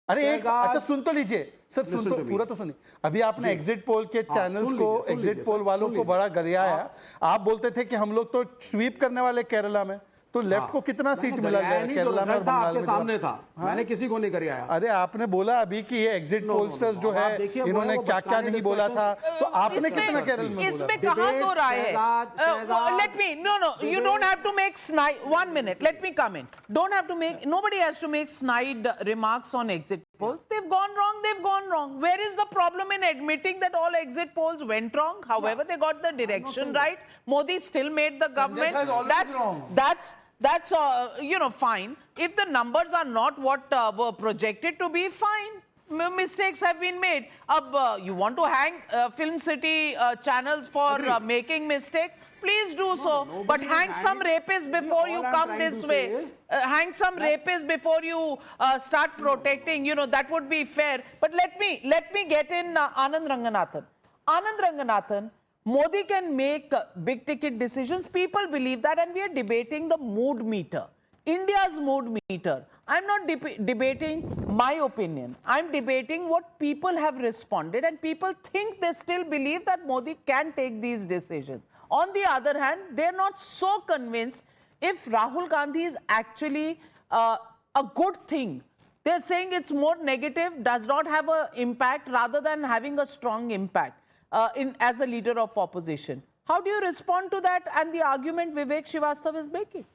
अरे एक, अच्छा सुन तो लीजिए सर, सुन तो पूरा तो सुनिए। अभी आपने एग्जिट पोल के चैनल्स को, एग्जिट पोल वालों को बड़ा गरियाया। आप बोलते थे कि हम लोग तो स्वीप करने वाले केरला में, तो लेफ्ट को कितना सीट मिला केरला में? आपके सामने था, मैंने किसी को नहीं कराया। अरे आपने बोला अभी कि ये एग्जिट पोलस्टर्स जो है इन्होंने क्या क्या नहीं बोला था, तो आपने कितना केरल में बोला? इसमें कहां दो राय है? Let me, no, you don't have to make snide, 1 minute, let me come in. Don't have to make, nobody has to make snide remarks on exit polls. They've gone wrong. They've gone wrong. Where is the problem in admitting that all exit polls went wrong? However, they got the direction right. Modi still made the government. has always wrong. That's fine. If the numbers are not what were projected to be, fine. Mistakes have been made. You want to hang Film City channels for making mistakes? Please do so. But hang some rapists before you come this way. Hang some rapists before you start protecting. That would be fair. But let me get in Anand Ranganathan. Anand Ranganathan, Modi can make big ticket decisions. People believe that, and we are debating the mood meter. India's mood meter. I'm not debating my opinion. I'm debating what people have responded, and people think they still believe that Modi can take these decisions. On the other hand, they're not so convinced if Rahul Gandhi is actually a good thing. They're saying it's more negative, does not have an impact rather than having a strong impact as a leader of opposition. How do you respond to that and the argument Vivek Srivastava is making?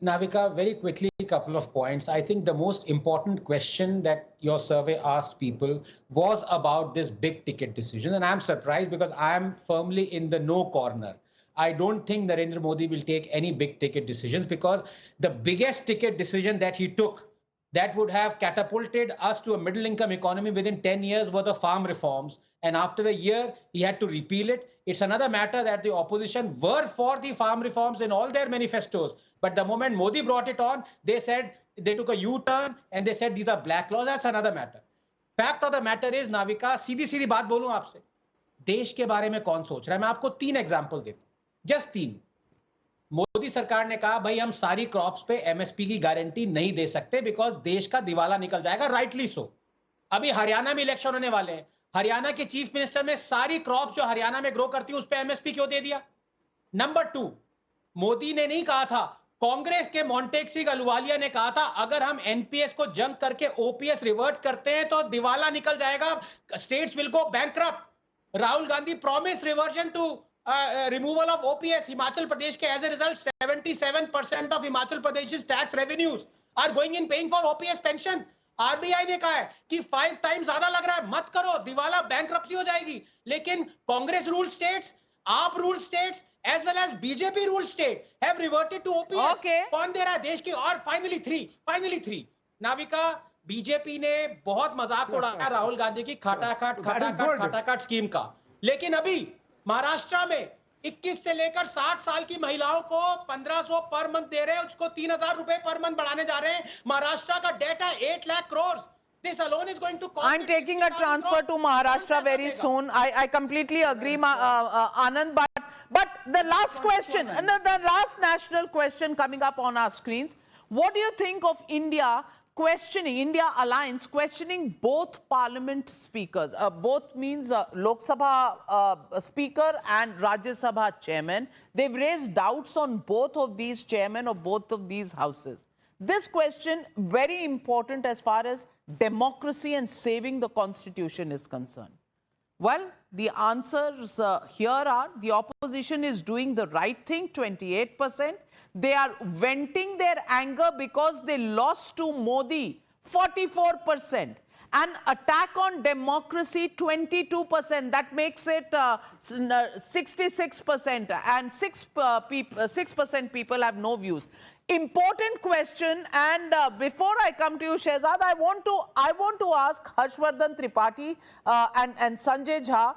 Navika, very quickly, a couple of points. I think the most important question that your survey asked people was about this big ticket decision. And I'm surprised because I'm firmly in the no corner. I don't think Narendra Modi will take any big ticket decisions because the biggest ticket decision that he took that would have catapulted us to a middle income economy within 10 years were the farm reforms. And after a year, he had to repeal it. It's another matter that the opposition were for the farm reforms in all their manifestos. But the moment Modi brought it on, they said they took a U-turn and they said these are black laws. That's another matter. Fact of the matter is, Navika, सीधी बात बोलूं आपसे, देश के बारे में कौन सोच रहा है? मैं आपको 3 एग्जांपल देता हूं, जस्ट 3. मोदी सरकार ने कहा भाई हम सारी क्रॉप्स पे एमएसपी की गारंटी नहीं दे सकते बिकॉज देश का दिवाला निकल जाएगा. Rightly so. अभी हरियाणा में इलेक्शन होने वाले हैं. हरियाणा के चीफ मिनिस्टर में सारी क्रॉप जो हरियाणा में ग्रो करती है उस पे एमएसपी क्यों दे दिया? नंबर 2, मोदी ने नहीं कहा था, कांग्रेस के मॉन्टेक्सी अहलूवालिया ने कहा था अगर हम एनपीएस को जंप करके ओपीएस रिवर्ट करते हैं तो दिवाला निकल जाएगा, states will go bankrupt. Rahul Gandhi promise reversion to removal of OPS. Himachal Pradesh के as a result 77% of Himachal Pradesh tax revenues are going in paying for OPS pension. RBI ने कहा है कि 5 times ज्यादा लग रहा है, मत करो, दिवाला बैंकरप्सी हो जाएगी. लेकिन कांग्रेस रूल स्टेट्स, आप rule states as well as BJP rule state have reverted to OPS. Okay. कौन दे रहा है देश की? और फाइनली 3 नाविका, बीजेपी ने बहुत मजाक उड़ाया राहुल गांधी की खटाखट स्कीम का. लेकिन अभी महाराष्ट्र में 21 से लेकर 60 साल की महिलाओं को 1500 पर मंथ दे रहे हैं, उसको 3000 रुपए पर मंथ बढ़ाने जा रहे हैं. महाराष्ट्र का डेट है 8 lakh crore. This alone is going to cost. I'm taking a transfer to Maharashtra very soon. I completely agree, Anand. But the last question, the last national question coming up on our screens. What do you think of India Alliance questioning both parliament speakers? Both means Lok Sabha speaker and Rajya Sabha chairman. They've raised doubts on both of these chairmen of both of these houses. This question very important as far as democracy and saving the constitution is concerned. Well, the answers here are the opposition is doing the right thing, 28%. They are venting their anger because they lost to Modi, 44%. An attack on democracy, 22%. That makes it 66%. And 6% people have no views. Important question, and before I come to you, Shehzad, I want to ask Harshvardhan Tripathi and Sanjay Jha,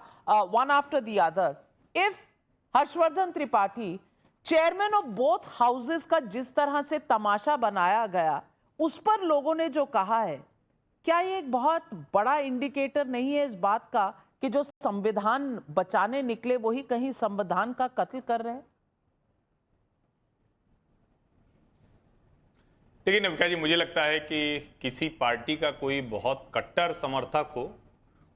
one after the other. If Harshvardhan Tripathi, chairman of both houses का जिस तरह से तमाशा बनाया गया, उस पर लोगों ने जो कहा है, क्या ये एक बहुत बड़ा इंडिकेटर नहीं है इस बात का कि जो संविधान बचाने निकले वही कहीं संविधान का कत्ल कर रहे हैं? देखिए नविका जी, मुझे लगता है कि किसी पार्टी का कोई बहुत कट्टर समर्थक हो,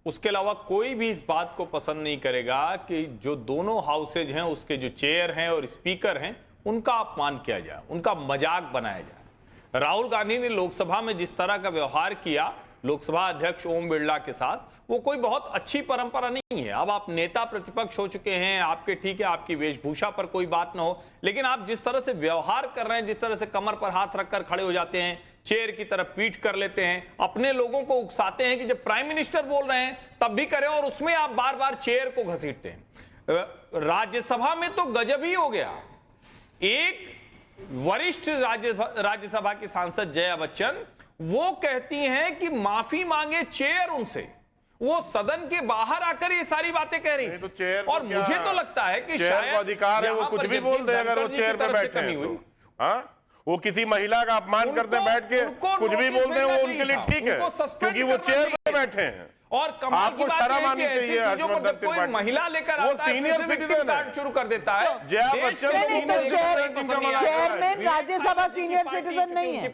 उसके अलावा कोई भी इस बात को पसंद नहीं करेगा कि जो दोनों हाउसेज हैं उसके जो चेयर हैं और स्पीकर हैं उनका अपमान किया जाए, उनका मजाक बनाया जाए. राहुल गांधी ने लोकसभा में जिस तरह का व्यवहार किया लोकसभा अध्यक्ष ओम बिरला के साथ, वो कोई बहुत अच्छी परंपरा नहीं है। अब आप नेता प्रतिपक्ष हो चुके हैं, आपके ठीक है आपकी वेशभूषा पर कोई बात ना हो, लेकिन आप जिस तरह से व्यवहार कर रहे हैं, जिस तरह से कमर पर हाथ रखकर खड़े हो जाते हैं, चेयर की तरफ पीठ कर लेते हैं, अपने लोगों को उकसाते हैं कि जब प्राइम मिनिस्टर बोल रहे हैं तब भी करें, और उसमें आप बार बार चेयर को घसीटते हैं। राज्यसभा में तो गजब ही हो गया। एक वरिष्ठ राज्यसभा की सांसद जया बच्चन वो कहती हैं कि माफी मांगे चेयर उनसे, वो सदन के बाहर आकर ये सारी बातें कह रही तो चेयर और मुझे तो लगता है कि चेयर शायद को अधिकार है, वो कुछ भी बोल दे अगर वो चेयर पे बैठे हैं तो। हाँ, वो किसी महिला का अपमान करते बैठ के कुछ भी बोल दे, वो उनके लिए ठीक है क्योंकि वो चेयर पे बैठे हैं। और कमाल की बात है कि ऐसी चीजों पर जब कोई महिला लेकर आता है, सीनियर सिटीजन कार्ड शुरू कर देता है। Jaya Bachchan chairman Rajya Sabha senior citizen नहीं है,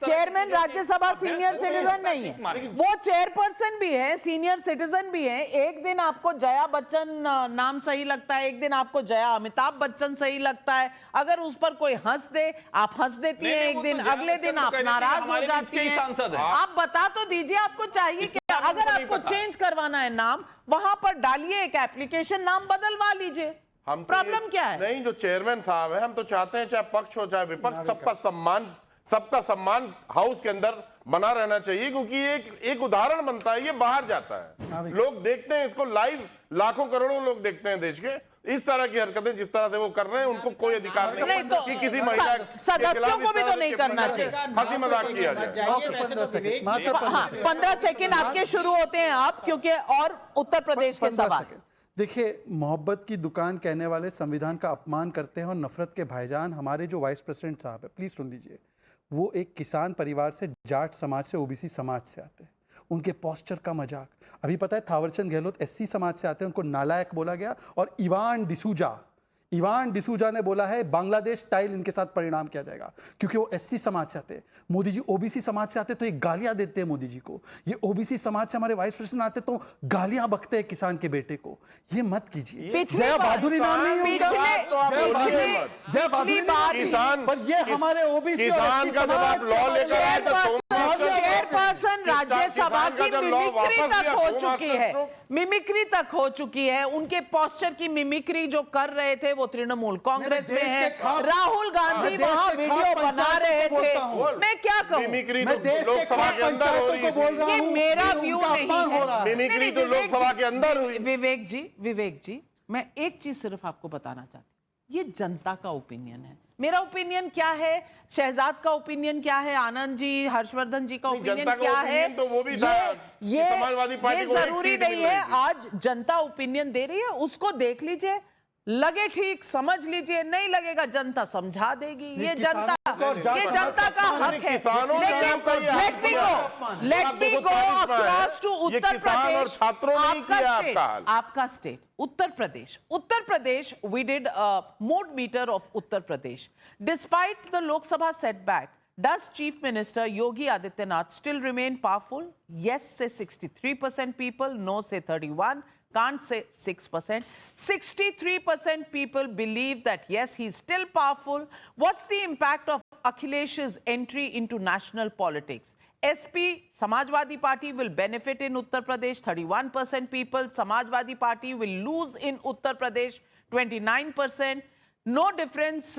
चेयरमैन राज्यसभा सीनियर सिटीजन नहीं है, वो चेयरपर्सन भी है, सीनियर सिटीजन भी है। एक दिन आपको जया बच्चन नाम सही लगता है, एक दिन आपको जया अमिताभ बच्चन सही लगता है। अगर उस पर कोई हंस दे, आप हंस देती हैं, एक दिन अगले दिन आप नाराज हो जाती हैं। आप बता तो दीजिए आपको चाहिए क्या? अगर आपको चेंज करवाना है नाम, वहां पर डालिए एक एप्लीकेशन, नाम बदलवा लीजिए। हम प्रॉब्लम क्या है? नहीं, जो चेयरमैन साहब है, हम तो चाहते हैं चाहे पक्ष हो चाहे विपक्ष, सबका सम्मान हाउस के अंदर बना रहना चाहिए, क्योंकि एक उदाहरण बनता है, ये बाहर जाता है, लोग देखते हैं इसको लाइव, लाखों करोड़ों लोग देखते हैं देश के। इस तरह की हरकतें जिस तरह से वो कर रहे हैं, उनको कोई अधिकार नहीं तो कि किसी महिला सदस्यों को भी तो नहीं करना चाहिए। हंसी मजाक किया जाए। 15 सेकंड आपके शुरू होते हैं आप, क्योंकि और उत्तर प्रदेश के सवाल। देखिए, मोहब्बत की दुकान कहने वाले संविधान का अपमान करते हैं और नफरत के भाईजान हमारे जो वाइस प्रेसिडेंट साहब है, प्लीज सुन लीजिए। वो एक किसान परिवार से, जाट समाज से, ओबीसी समाज से आते हैं। उनके पोस्चर का मजाक, अभी पता है थावरचंद गहलोत एससी समाज से आते हैं, उनको नालायक बोला गया। और इवान डिसूजा ने बोला है बांग्लादेश स्टाइल इनके साथ परिणाम किया जाएगा, क्योंकि वो एससी समाज से आते हैं। मोदी जी ओबीसी समाज से आते तो ये गालियां देते हैं मोदी जी को। ये ओबीसी समाज से हमारे वाइस प्रेसिडेंट आते तो गालियां बकते हैं किसान के बेटे को। ये मत कीजिए। जया भादुरी नाम नहीं होगा, जया भादुरी किसान, पर ये हमारे ओबीसी किसान का जब आप लॉ लेकर आए तो चेयरपर्सन राज्यसभा की मिमिक्री तक हो चुकी है, मिमिक्री तक हो चुकी है। उनके पोस्चर की मिमिक्री जो कर रहे थे वो तृणमूल कांग्रेस में है। राहुल गांधी वहां वीडियो बना रहे थे। मैं क्या कहूं, मैं देश के खास पंचायतों को बोल रहा हूं, ये मेरा व्यू नहीं है। मिमिक्री तो लोकसभा के अंदर हुई। विवेक जी, मैं एक चीज सिर्फ आपको बताना चाहती हूं, ये जनता का ओपिनियन है। मेरा ओपिनियन क्या है, शहजाद का ओपिनियन क्या है, आनंद जी, हर्षवर्धन जी का ओपिनियन क्या है, तो वो भी ये समाजवादी पार्टी को जरूरी नहीं है। आज जनता ओपिनियन दे रही है, उसको देख लीजिए, लगे ठीक समझ लीजिए, नहीं लगेगा जनता समझा देगी। ये जनता का हक है। Let me go across to Uttar Pradesh. आपका state Uttar Pradesh, we did a mood meter of Uttar Pradesh. Despite the Lok Sabha setback, does Chief Minister Yogi Adityanath still remain powerful? Yes, say 63% people, no, say 31%. Can't say 6%. 63% people believe that yes, he's still powerful. What's the impact of Akhilesh's entry into national politics? SP, Samajwadi Party will benefit in Uttar Pradesh, 31% people. Samajwadi Party will lose in Uttar Pradesh, 29%. No difference,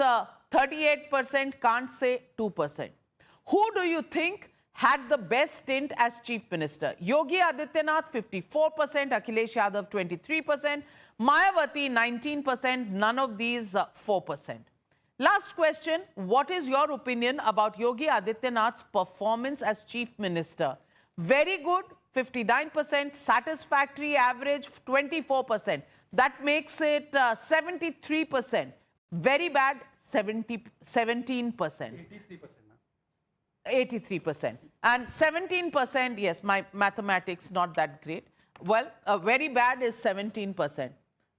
38%, can't say 2%. Who do you think had the best stint as Chief Minister? Yogi Adityanath, 54%, Akhilesh Yadav, 23%, Mayawati, 19%, none of these, 4%. Last question, what is your opinion about Yogi Adityanath's performance as Chief Minister? Very good, 59%, satisfactory, average, 24%. That makes it 73%. Very bad, 17%. 83%. And 17%, yes, my mathematics not that great. Well, very bad is 17%.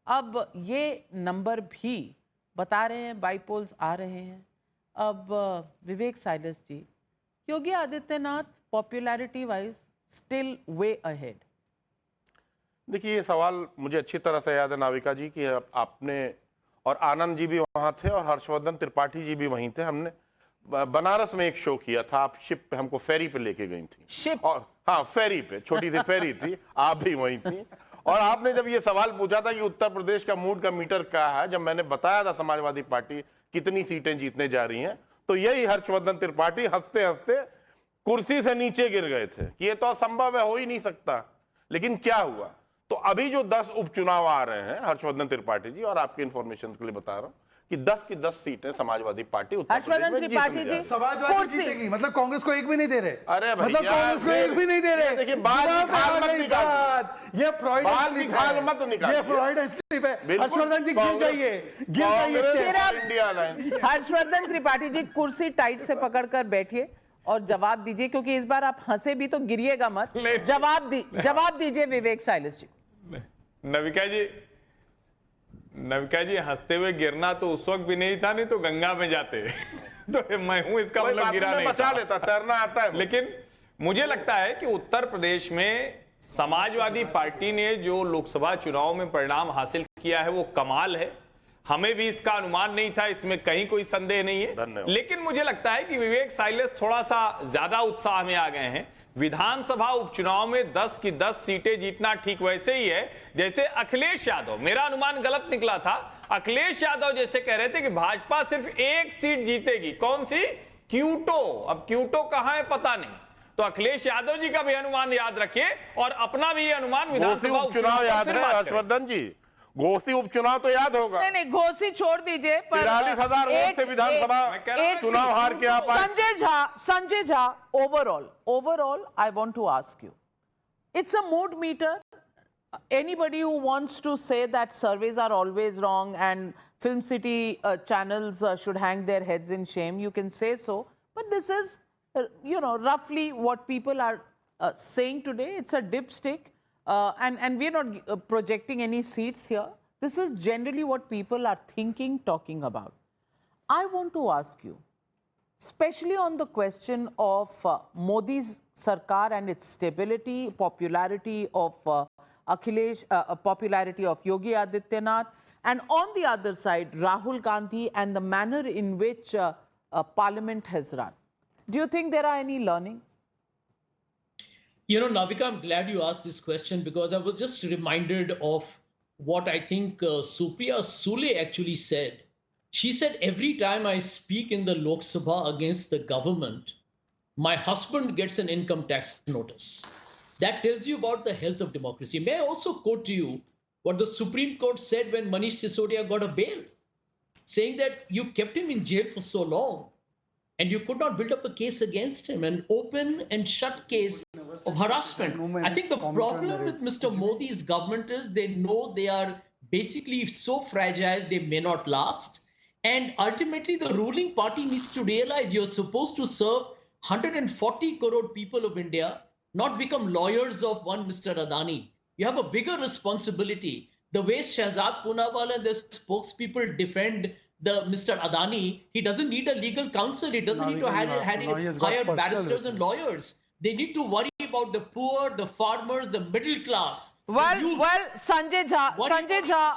अब ये number भी बता रहे हैं, bypolls आ रहे हैं। अब Vivek Sailas ji, Yogi Adityanath popularity wise still way ahead. देखिए, ये सवाल मुझे अच्छी तरह से याद है नाविका जी कि आपने और आनंद जी भी वहाँ थे और हर्षवर्धन त्रिपाठी जी भी वहीं थे। हमने बनारस में एक शो किया था, आप शिप पे हमको फेरी पे लेके गई थी। शिप? और हाँ, फेरी पे, छोटी सी फेरी थी, आप भी वहीं थी। और आपने जब ये सवाल पूछा था कि उत्तर प्रदेश का मूड का मीटर क्या है, जब मैंने बताया था समाजवादी पार्टी कितनी सीटें जीतने जा रही हैं, तो यही हर्षवर्धन त्रिपाठी हंसते हंसते कुर्सी से नीचे गिर गए थे कि ये तो असंभव है, हो ही नहीं सकता। लेकिन क्या हुआ? तो अभी जो 10 उपचुनाव आ रहे हैं, हर्षवर्धन त्रिपाठी जी, और आपके इंफॉर्मेशन के लिए बता रहा हूं कि 10 की 10 सीटें समाजवादी पार्टी उत्तर प्रदेश में जीतने जा रही है। समाजवादी जीतेगी, मतलब कांग्रेस को एक भी नहीं दे रहे। अरे भैया, मतलब कांग्रेस को एक भी नहीं दे रहे। देखिए, बाल की खाल मत निकाल, ये फ्रॉइड बाल की खाल मत निकाल, ये फ्रॉइड स्लिप है। बिल्कुल, हर्षवर्धन जी गिर जाइए, गिर कांग्रेस जाइए। और इंडिया लाइन। हर्षवर्धन त्रिपाठी जी, कुर्सी टाइट से पकड़कर बैठिए और जवाब दीजिए, क्योंकि इस बार आप हंसे भी तो गिरिएगा मत। जवाब दीजिए विवेक साइलेस जी। नविका जी हंसते हुए गिरना तो उस वक्त भी नहीं था, नहीं तो गंगा में जाते। तो मैं हूं, इसका मतलब गिरा नहीं बचा लेता, तैरना आता है। लेकिन मुझे लगता है कि उत्तर प्रदेश में समाजवादी पार्टी ने जो लोकसभा चुनाव में परिणाम हासिल किया है वो कमाल है। हमें भी इसका अनुमान नहीं था, इसमें कहीं कोई संदेह नहीं है। लेकिन मुझे लगता है कि विवेक साइलेस थोड़ा सा ज्यादा उत्साह में आ गए हैं। विधानसभा उपचुनाव में 10 की 10 सीटें जीतना ठीक वैसे ही है जैसे अखिलेश यादव, मेरा अनुमान गलत निकला था, अखिलेश यादव जैसे कह रहे थे कि भाजपा सिर्फ एक सीट जीतेगी। कौन सी? क्यूटो। अब क्यूटो कहां है पता नहीं। तो अखिलेश यादव जी का भी अनुमान याद रखिए और अपना भी अनुमान विधानसभा उपचुनाव याद है हर्षवर्धन जी। घोसी उपचुनाव तो याद होगा। नहीं, घोसी छोड़ दीजिए, पर 43,000 वोट से विधानसभा चुनाव हार के आप Sanjay Jha, overall, I want to ask you, it's a mood meter. Anybody who wants to say that surveys are always wrong and Film City channels should hang their heads in shame, you can say so. But this is, roughly what people are saying today. It's a dipstick. And we're not projecting any seats here. This is generally what people are thinking, talking about. I want to ask you, especially on the question of Modi's Sarkar and its stability, popularity of popularity of Yogi Adityanath, and on the other side, Rahul Gandhi and the manner in which Parliament has run. Do you think there are any learnings? Navika, I'm glad you asked this question because I was just reminded of what I think Supriya Sule actually said. She said, every time I speak in the Lok Sabha against the government, my husband gets an income tax notice. That tells you about the health of democracy. May I also quote to you what the Supreme Court said when Manish Sisodia got a bail, saying that you kept him in jail for so long and you could not build up a case against him, an open and shut case of harassment. I think the problem with Mr. Modi's government is they know they are basically so fragile they may not last. And ultimately, the ruling party needs to realize you're supposed to serve 140 crore people of India, not become lawyers of one Mr. Adani. You have a bigger responsibility. The way Shehzad Poonawalla and the spokespeople defend the Mr. Adani, he doesn't need a legal counsel. He doesn't need to hire barristers and lawyers. They need to worry about the poor, the farmers, the middle class. Well, Sanjay Jha,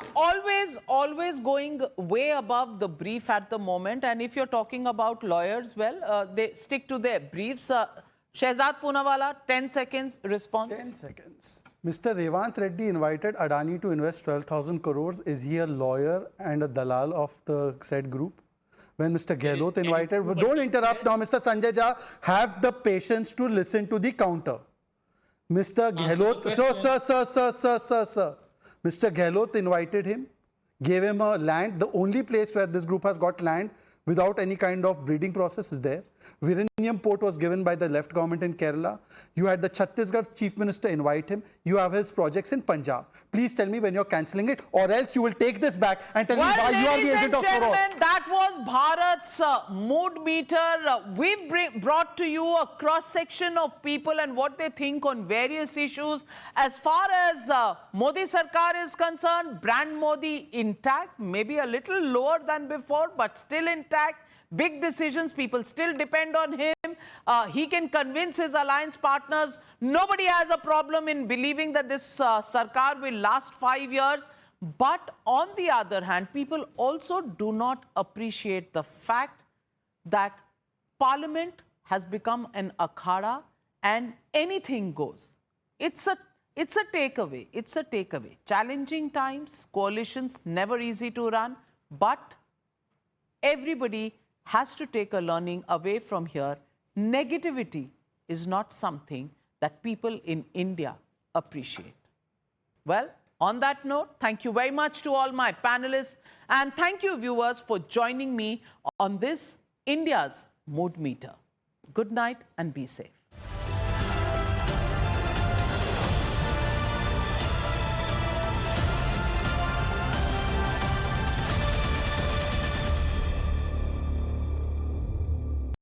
always going way above the brief at the moment. And if you're talking about lawyers, well, they stick to their briefs. Shehzad Poonawalla, 10 seconds response. 10 seconds. Mr. Revant Reddy invited Adani to invest 12,000 crores. Is he a lawyer and a dalal of the said group? When Mr. Gehlot invited, don't interrupt now, Mr. Sanjay Jha, have the patience to listen to the counter. Mr. Gehlot, sir. Mr. Gehlot invited him, gave him a land. The only place where this group has got land without any kind of breeding process is there. Viranium port was given by the left government in Kerala. You had the Chhattisgarh chief minister invite him. You have his projects in Punjab. Please tell me when you're cancelling it, or else you will take this back and tell me why you are the agent of Soros. That was Bharat's mood meter. We've brought to you a cross-section of people and what they think on various issues. As far as Modi Sarkar is concerned, brand Modi intact, maybe a little lower than before, but still intact. Big decisions, people still depend on him. He can convince his alliance partners. Nobody has a problem in believing that this Sarkar will last 5 years. But on the other hand, people also do not appreciate the fact that Parliament has become an akhada and anything goes. It's a takeaway. It's a takeaway. Challenging times, coalitions never easy to run, but everybody has to take a learning away from here. Negativity is not something that people in India appreciate. Well, on that note, thank you very much to all my panelists, and thank you, viewers, for joining me on this India's Mood Meter. Good night and be safe.